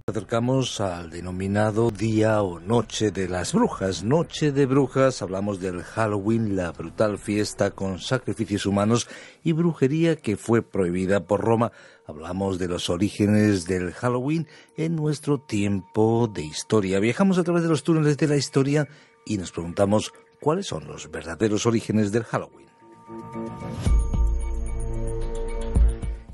Acercamos al denominado Día o Noche de las Brujas. Noche de Brujas, hablamos del Halloween, la brutal fiesta con sacrificios humanos y brujería que fue prohibida por Roma. Hablamos de los orígenes del Halloween en nuestro tiempo de historia. Viajamos a través de los túneles de la historia y nos preguntamos cuáles son los verdaderos orígenes del Halloween.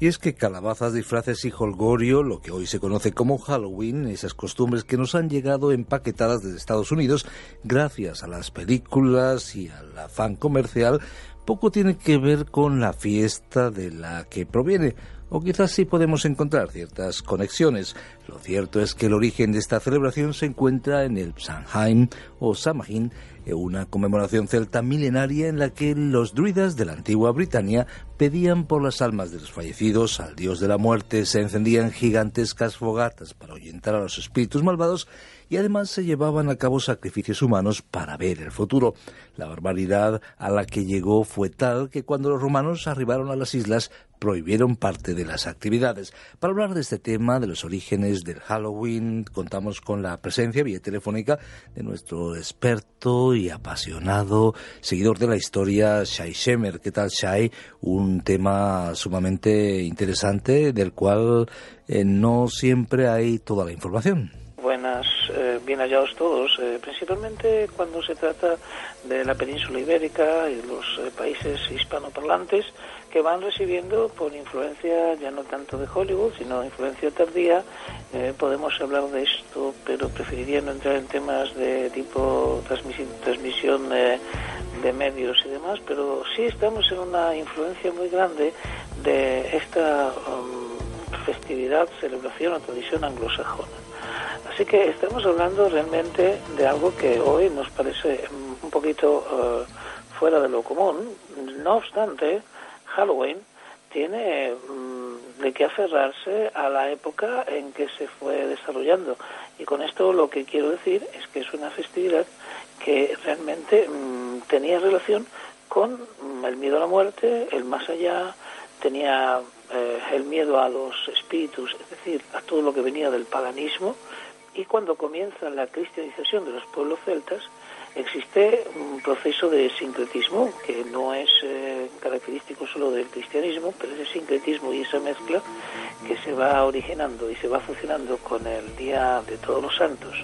Y es que calabazas, disfraces y jolgorio, lo que hoy se conoce como Halloween, esas costumbres que nos han llegado empaquetadas desde Estados Unidos gracias a las películas y al afán comercial, poco tiene que ver con la fiesta de la que proviene, o quizás sí podemos encontrar ciertas conexiones. Lo cierto es que el origen de esta celebración se encuentra en el Samhain o Samhain, una conmemoración celta milenaria en la que los druidas de la antigua Britania pedían por las almas de los fallecidos al dios de la muerte, se encendían gigantescas fogatas para ahuyentar a los espíritus malvados y además se llevaban a cabo sacrificios humanos para ver el futuro. La barbaridad a la que llegó fue tal que cuando los romanos arribaron a las islas prohibieron parte de las actividades. Para hablar de este tema, de los orígenes del Halloween, contamos con la presencia vía telefónica de nuestro experto y apasionado seguidor de la historia, Shai Shemer. ¿Qué tal, Shai? Un tema sumamente interesante del cual no siempre hay toda la información. Buenas, bien hallados todos, principalmente cuando se trata de la península ibérica y los países hispanoparlantes que van recibiendo por influencia ya no tanto de Hollywood, sino influencia tardía. Podemos hablar de esto, pero preferiría no entrar en temas de tipo transmisión de medios y demás, pero sí estamos en una influencia muy grande de esta festividad, celebración o tradición anglosajona. Así que estamos hablando realmente de algo que hoy nos parece un poquito fuera de lo común. No obstante, Halloween tiene de qué aferrarse a la época en que se fue desarrollando. Y con esto lo que quiero decir es que es una festividad que realmente tenía relación con el miedo a la muerte, el más allá, tenía el miedo a los espíritus, es decir, a todo lo que venía del paganismo. Y cuando comienza la cristianización de los pueblos celtas, existe un proceso de sincretismo que no es característico solo del cristianismo, pero ese sincretismo y esa mezcla que se va originando y se va fusionando con el Día de Todos los Santos,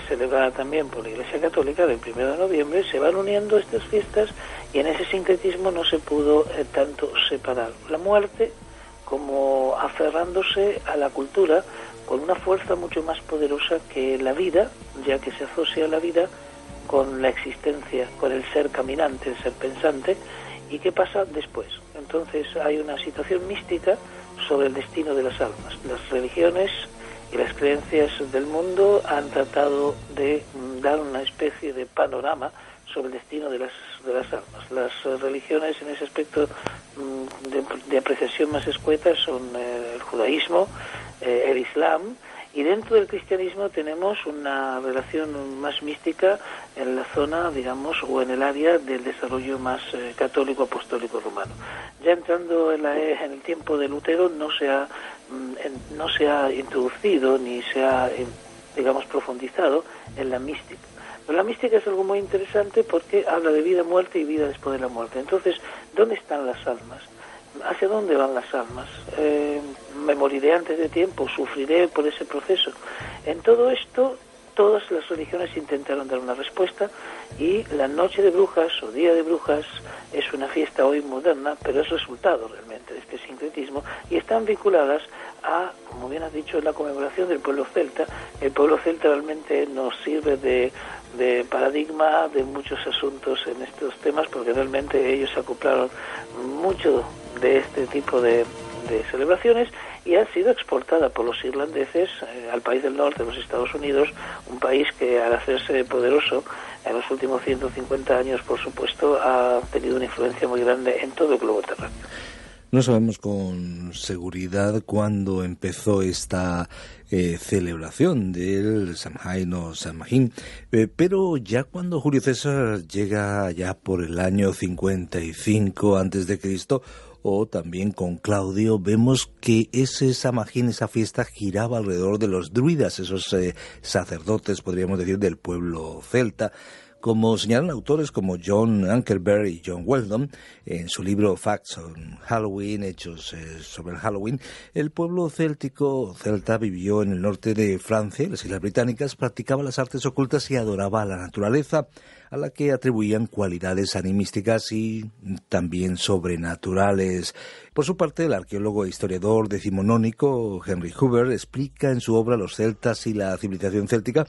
celebrada también por la Iglesia Católica del 1 de noviembre, se van uniendo estas fiestas y en ese sincretismo no se pudo tanto separar la muerte como aferrándose a la cultura con una fuerza mucho más poderosa que la vida, ya que se asocia la vida con la existencia, con el ser caminante, el ser pensante. ¿Y qué pasa después? Entonces hay una situación mística sobre el destino de las almas. Las religiones y las creencias del mundo han tratado de dar una especie de panorama sobre el destino de las almas. Las religiones en ese aspecto de apreciación más escueta son el judaísmo, el islam, y dentro del cristianismo tenemos una relación más mística en la zona, digamos, o en el área del desarrollo más católico apostólico romano. Ya entrando en el tiempo de Lutero no se ha introducido ni se ha, digamos, profundizado en la mística. Pero la mística es algo muy interesante porque habla de vida, muerte y vida después de la muerte. Entonces, ¿dónde están las almas? ¿Hacia dónde van las almas? ¿Me moriré antes de tiempo? ¿Sufriré por ese proceso? En todo esto, todas las religiones intentaron dar una respuesta y la Noche de Brujas o Día de Brujas es una fiesta hoy moderna, pero es resultado realmente de este sincretismo y están vinculadas a, como bien has dicho, la conmemoración del pueblo celta. El pueblo celta realmente nos sirve de paradigma de muchos asuntos en estos temas porque realmente ellos acoplaron mucho de este tipo de celebraciones y ha sido exportada por los irlandeses al país del norte, los Estados Unidos, un país que al hacerse poderoso en los últimos 150 años, por supuesto, ha tenido una influencia muy grande en todo el globo terráqueo. No sabemos con seguridad cuándo empezó esta celebración del Samhain o Samhain, pero ya cuando Julio César llega ya por el año 55 a.C., o también con Claudio, vemos que ese Samhain, esa fiesta, giraba alrededor de los druidas, esos sacerdotes, podríamos decir, del pueblo celta. Como señalan autores como John Ankerberg y John Weldon en su libro Facts on Halloween, hechos sobre el Halloween, el pueblo celta vivió en el norte de Francia, las Islas Británicas, practicaba las artes ocultas y adoraba a la naturaleza, a la que atribuían cualidades animísticas y también sobrenaturales. Por su parte, el arqueólogo e historiador decimonónico Henry Hoover explica en su obra Los celtas y la civilización céltica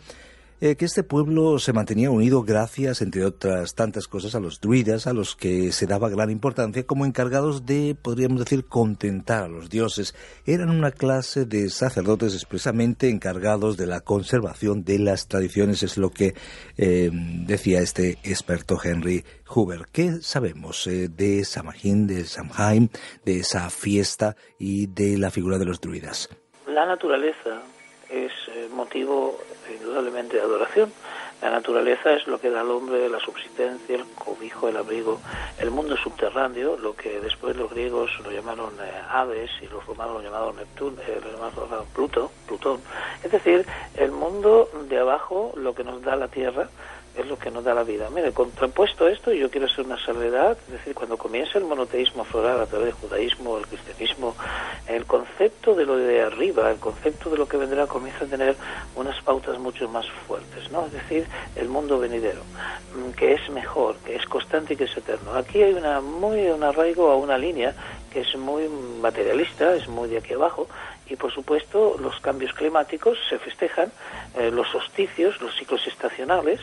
que este pueblo se mantenía unido gracias, entre otras tantas cosas, a los druidas, a los que se daba gran importancia como encargados de, podríamos decir, contentar a los dioses. Eran una clase de sacerdotes expresamente encargados de la conservación de las tradiciones, es lo que decía este experto Henry Hoover. ¿Qué sabemos de Samhain, de esa fiesta y de la figura de los druidas? La naturaleza es motivo indudablemente de adoración. La naturaleza es lo que da al hombre la subsistencia, el cobijo, el abrigo, el mundo subterráneo, lo que después los griegos lo llamaron Hades y los romanos lo llamaron Neptuno, lo llamaron Plutón. Es decir, el mundo de abajo, lo que nos da la tierra, es lo que nos da la vida. Mire, contrapuesto a esto, yo quiero hacer una salvedad, es decir, cuando comienza el monoteísmo a aflorar a través del judaísmo, el cristianismo, el concepto de lo de arriba, el concepto de lo que vendrá comienza a tener unas pautas mucho más fuertes, ¿no? Es decir, el mundo venidero, que es mejor, que es constante y que es eterno. Aquí hay un arraigo a una línea que es muy materialista, es muy de aquí abajo, y por supuesto los cambios climáticos se festejan, los solsticios, los ciclos estacionales,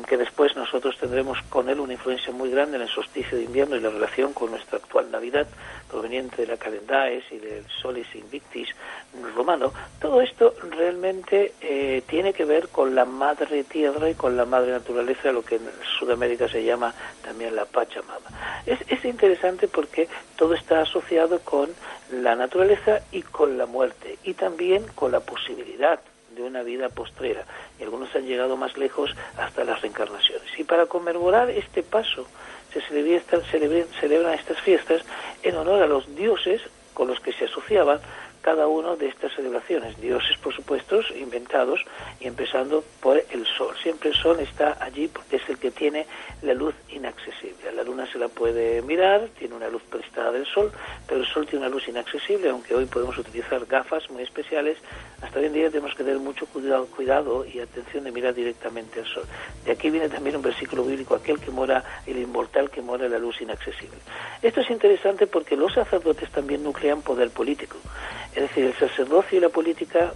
que después nosotros tendremos con él una influencia muy grande en el solsticio de invierno y la relación con nuestra actual Navidad, proveniente de la Calendaes y del Solis Invictis romano. Todo esto realmente tiene que ver con la madre tierra y con la madre naturaleza, lo que en Sudamérica se llama también la Pachamama. Es interesante porque todo está asociado con la naturaleza y con la muerte, y también con la posibilidad de una vida postrera, y algunos han llegado más lejos hasta las reencarnaciones. Y para conmemorar este paso se celebran estas fiestas en honor a los dioses con los que se asociaban cada uno de estas celebraciones. Dioses, por supuesto, inventados, y empezando por el sol. Siempre el sol está allí porque es el que tiene la luz inaccesible. A la luna se la puede mirar, tiene una luz prestada del sol, pero el sol tiene una luz inaccesible, aunque hoy podemos utilizar gafas muy especiales. Hasta hoy en día tenemos que tener mucho cuidado y atención de mirar directamente al sol. De aquí viene también un versículo bíblico, aquel que mora, el inmortal que mora en la luz inaccesible. Esto es interesante porque los sacerdotes también nuclean poder político. Es decir, el sacerdocio y la política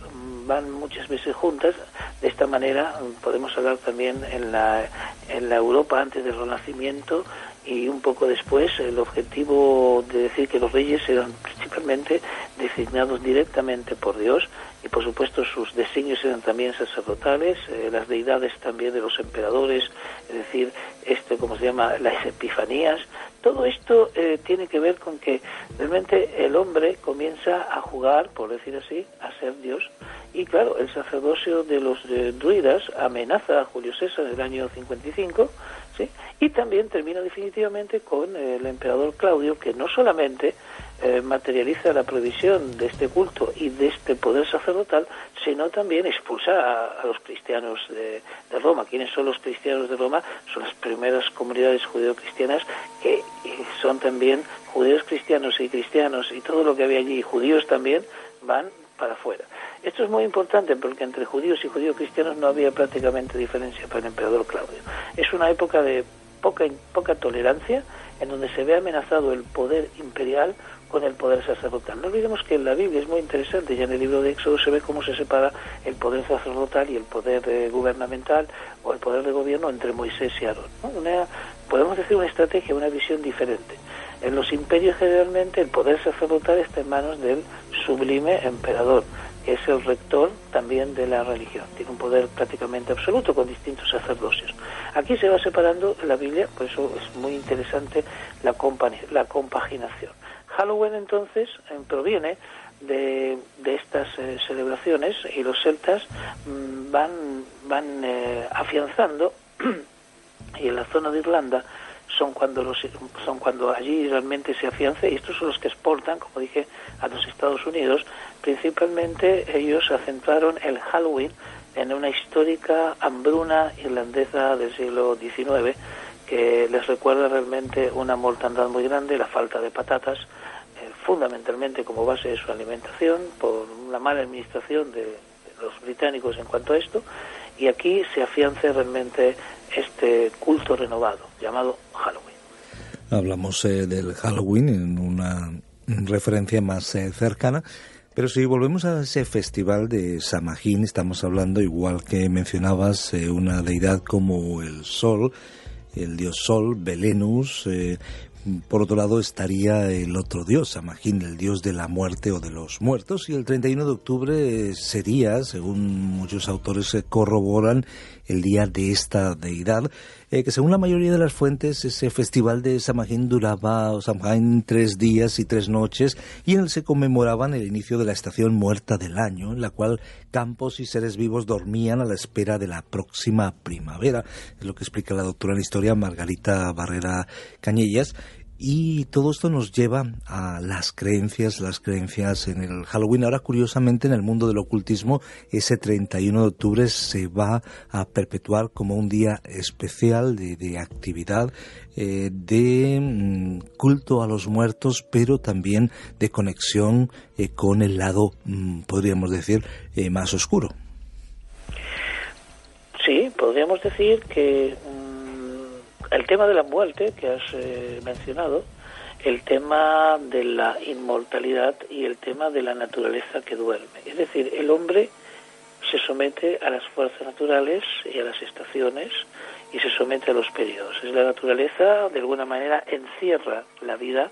van muchas veces juntas. De esta manera podemos hablar también en la Europa antes del Renacimiento y un poco después, el objetivo de decir que los reyes eran principalmente designados directamente por Dios, y por supuesto sus designios eran también sacerdotales, las deidades también de los emperadores, es decir, como se llama, las epifanías. Todo esto tiene que ver con que realmente el hombre comienza a jugar, por decir así, a ser Dios. Y claro, el sacerdocio de los druidas amenaza a Julio César en el año 55, ¿sí? Y también termina definitivamente con el emperador Claudio, que no solamente materializa la prohibición de este culto y de este poder sacerdotal, sino también expulsa a los cristianos de Roma. ¿Quiénes son los cristianos de Roma? Son las primeras comunidades judeocristianas, que son también judíos cristianos, y todo lo que había allí, y judíos también, van para afuera. Esto es muy importante porque entre judíos y judío-cristianos no había prácticamente diferencia para el emperador Claudio. Es una época de poca tolerancia, en donde se ve amenazado el poder imperial con el poder sacerdotal. No olvidemos que en la Biblia es muy interesante, ya en el libro de Éxodo se ve cómo se separa el poder sacerdotal y el poder gubernamental o el poder de gobierno entre Moisés y Aarón, ¿no? Podemos decir una estrategia, una visión diferente. En los imperios generalmente el poder sacerdotal está en manos del sublime emperador, que es el rector también de la religión. Tiene un poder prácticamente absoluto con distintos sacerdocios. Aquí se va separando la Biblia, por eso es muy interesante la compaginación. Halloween entonces proviene de estas celebraciones, y los celtas van afianzando, y en la zona de Irlanda son cuando allí realmente se afianza, y estos son los que exportan, como dije, a los Estados Unidos. Principalmente ellos acentuaron el Halloween en una histórica hambruna irlandesa del siglo XIX, que les recuerda realmente una mortandad muy grande, la falta de patatas, fundamentalmente como base de su alimentación, por la mala administración de los británicos en cuanto a esto, y aquí se afianza realmente este culto renovado llamado Halloween. Hablamos del Halloween en una referencia más cercana, pero si volvemos a ese festival de Samhain, estamos hablando, igual que mencionabas, una deidad como el Sol, el dios Sol, Belenus. Por otro lado estaría el otro dios, Samhain, el dios de la muerte o de los muertos, y el 31 de octubre sería, según muchos autores corroboran, el día de esta deidad, que según la mayoría de las fuentes, ese festival de Samhain duraba 3 días y 3 noches, y en él se conmemoraban el inicio de la estación muerta del año, en la cual campos y seres vivos dormían a la espera de la próxima primavera. Es lo que explica la doctora en historia Margarita Barrera Cañellas. Y todo esto nos lleva a las creencias en el Halloween. Ahora, curiosamente, en el mundo del ocultismo, ese 31 de octubre se va a perpetuar como un día especial de actividad, de culto a los muertos, pero también de conexión con el lado, podríamos decir, más oscuro. Sí, podríamos decir que el tema de la muerte que has mencionado, el tema de la inmortalidad y el tema de la naturaleza que duerme. Es decir, el hombre se somete a las fuerzas naturales y a las estaciones y se somete a los periodos. Es la naturaleza, de alguna manera, encierra la vida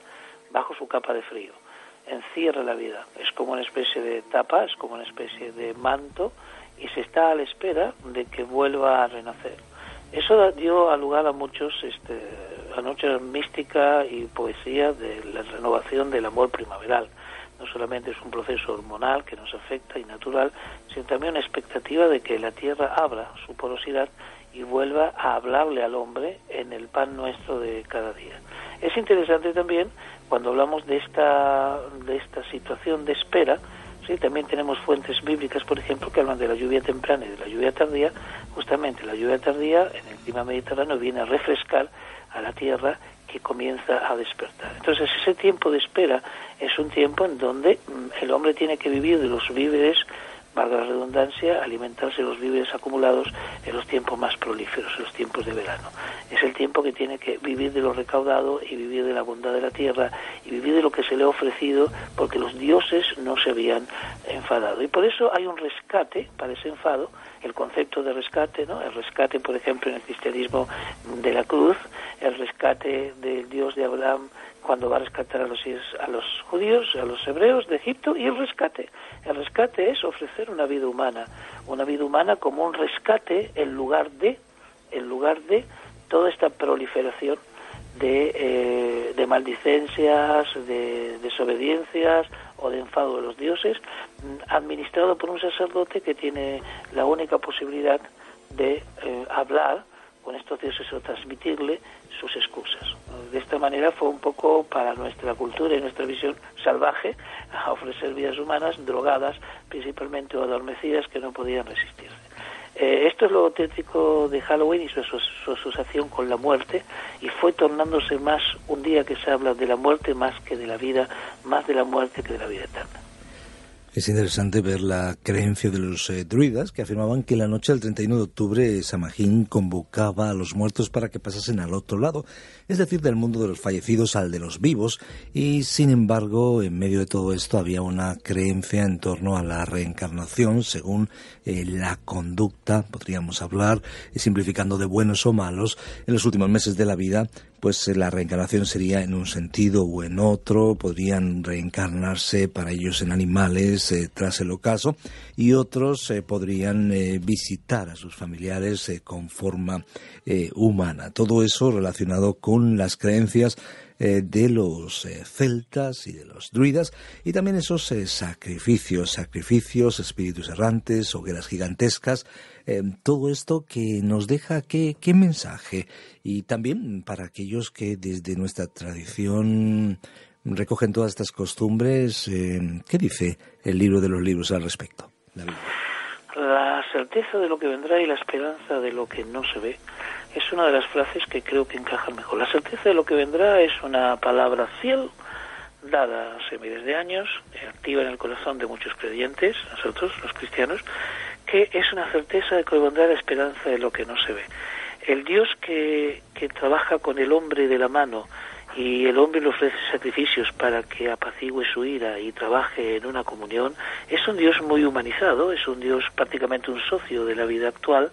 bajo su capa de frío. Encierra la vida. Es como una especie de tapa, es como una especie de manto, y se está a la espera de que vuelva a renacer. Eso dio lugar a mucha mística y poesía de la renovación del amor primaveral. No solamente es un proceso hormonal que nos afecta y natural, sino también una expectativa de que la tierra abra su porosidad y vuelva a hablarle al hombre en el pan nuestro de cada día. Es interesante también, cuando hablamos de esta situación de espera, sí, también tenemos fuentes bíblicas, por ejemplo, que hablan de la lluvia temprana y de la lluvia tardía. Justamente la lluvia tardía en el clima mediterráneo viene a refrescar a la tierra que comienza a despertar. Entonces ese tiempo de espera es un tiempo en donde el hombre tiene que vivir de los víveres, valga la redundancia, alimentarse de los víveres acumulados en los tiempos más prolíferos, en los tiempos de verano. Es el tiempo que tiene que vivir de lo recaudado y vivir de la bondad de la tierra y vivir de lo que se le ha ofrecido, porque los dioses no se habían enfadado. Y por eso hay un rescate para ese enfado, el concepto de rescate, ¿no? El rescate, por ejemplo, en el cristianismo de la cruz, el rescate del Dios de Abraham cuando va a rescatar a los judíos, a los hebreos de Egipto, y el rescate. El rescate es ofrecer una vida humana como un rescate en lugar de toda esta proliferación de maldicencias, de desobediencias o de enfado de los dioses, administrado por un sacerdote que tiene la única posibilidad de hablar con estos dioses o transmitirle sus excusas. De esta manera fue un poco para nuestra cultura y nuestra visión salvaje a ofrecer vidas humanas drogadas, principalmente o adormecidas, que no podían resistirse. Esto es lo auténtico de Halloween y su asociación con la muerte, y fue tornándose más un día que se habla de la muerte más que de la vida, más de la muerte que de la vida eterna. Es interesante ver la creencia de los druidas, que afirmaban que la noche del 31 de octubre Samhain convocaba a los muertos para que pasasen al otro lado, es decir, del mundo de los fallecidos al de los vivos, y sin embargo, en medio de todo esto había una creencia en torno a la reencarnación, según la conducta, podríamos hablar, simplificando, de buenos o malos, en los últimos meses de la vida. Pues la reencarnación sería en un sentido o en otro, podrían reencarnarse para ellos en animales tras el ocaso, y otros podrían visitar a sus familiares con forma humana. Todo eso relacionado con las creencias de los celtas y de los druidas, y también esos sacrificios, espíritus errantes, hogueras gigantescas, todo esto que nos deja qué mensaje, y también para aquellos que desde nuestra tradición recogen todas estas costumbres, ¿qué dice el libro de los libros al respecto? La certeza de lo que vendrá y la esperanza de lo que no se ve es una de las frases que creo que encajan mejor. La certeza de lo que vendrá es una palabra fiel, dada hace miles de años, activa en el corazón de muchos creyentes, nosotros, los cristianos, que es una certeza de que vendrá la esperanza de lo que no se ve. El Dios que trabaja con el hombre de la mano, y el hombre le ofrece sacrificios para que apacigüe su ira y trabaje en una comunión, es un Dios muy humanizado, es un Dios prácticamente un socio de la vida actual,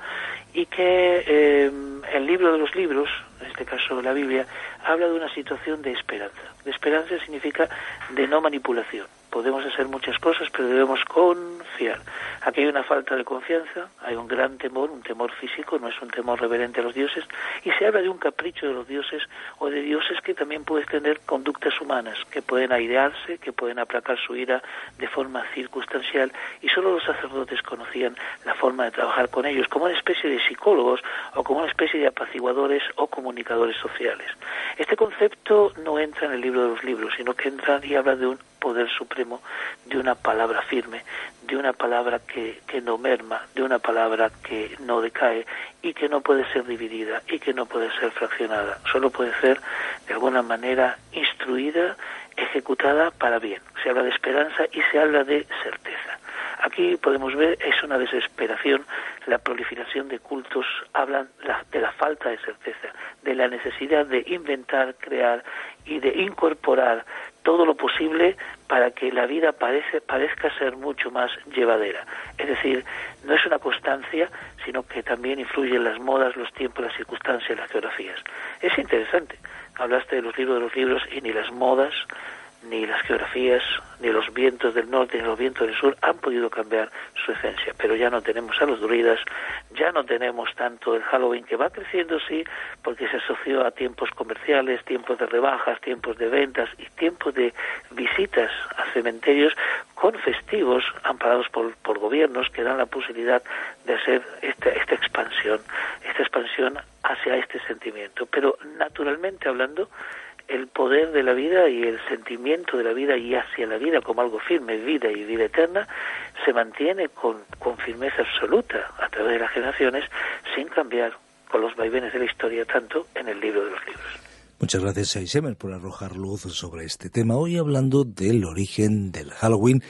y que el libro de los libros, en este caso la Biblia, habla de una situación de esperanza. De esperanza significa de no manipulación. Podemos hacer muchas cosas, pero debemos confiar. Aquí hay una falta de confianza, hay un gran temor, un temor físico, no es un temor reverente a los dioses, y se habla de un capricho de los dioses, o de dioses que también pueden tener conductas humanas, que pueden airearse, que pueden aplacar su ira de forma circunstancial, y solo los sacerdotes conocían la forma de trabajar con ellos, como una especie de psicólogos, o como una especie de apaciguadores o comunicadores sociales. Este concepto no entra en el libro de los libros, sino que entra y habla de un poder supremo, de una palabra firme, de una palabra que no merma, de una palabra que no decae y que no puede ser dividida y que no puede ser fraccionada. Solo puede ser, de alguna manera, instruida, ejecutada para bien. Se habla de esperanza y se habla de certeza. Aquí podemos ver, es una desesperación, la proliferación de cultos hablan de la falta de certeza, de la necesidad de inventar, crear y de incorporar todo lo posible para que la vida parezca ser mucho más llevadera. Es decir, no es una constancia, sino que también influyen las modas, los tiempos, las circunstancias, las geografías. Es interesante. Hablaste de los libros y ni las modas, ni las geografías, ni los vientos del norte, ni los vientos del sur han podido cambiar su esencia. Pero ya no tenemos a los druidas, ya no tenemos tanto el Halloween, que va creciendo, sí, porque se asoció a tiempos comerciales, tiempos de rebajas, tiempos de ventas y tiempos de visitas a cementerios con festivos amparados por gobiernos que dan la posibilidad de hacer esta expansión hacia este sentimiento. Pero naturalmente hablando, el poder de la vida y el sentimiento de la vida y hacia la vida como algo firme, vida y vida eterna, se mantiene con firmeza absoluta a través de las generaciones, sin cambiar con los vaivenes de la historia, tanto en el libro de los libros. Muchas gracias a Isemer por arrojar luz sobre este tema, hoy hablando del origen del Halloween,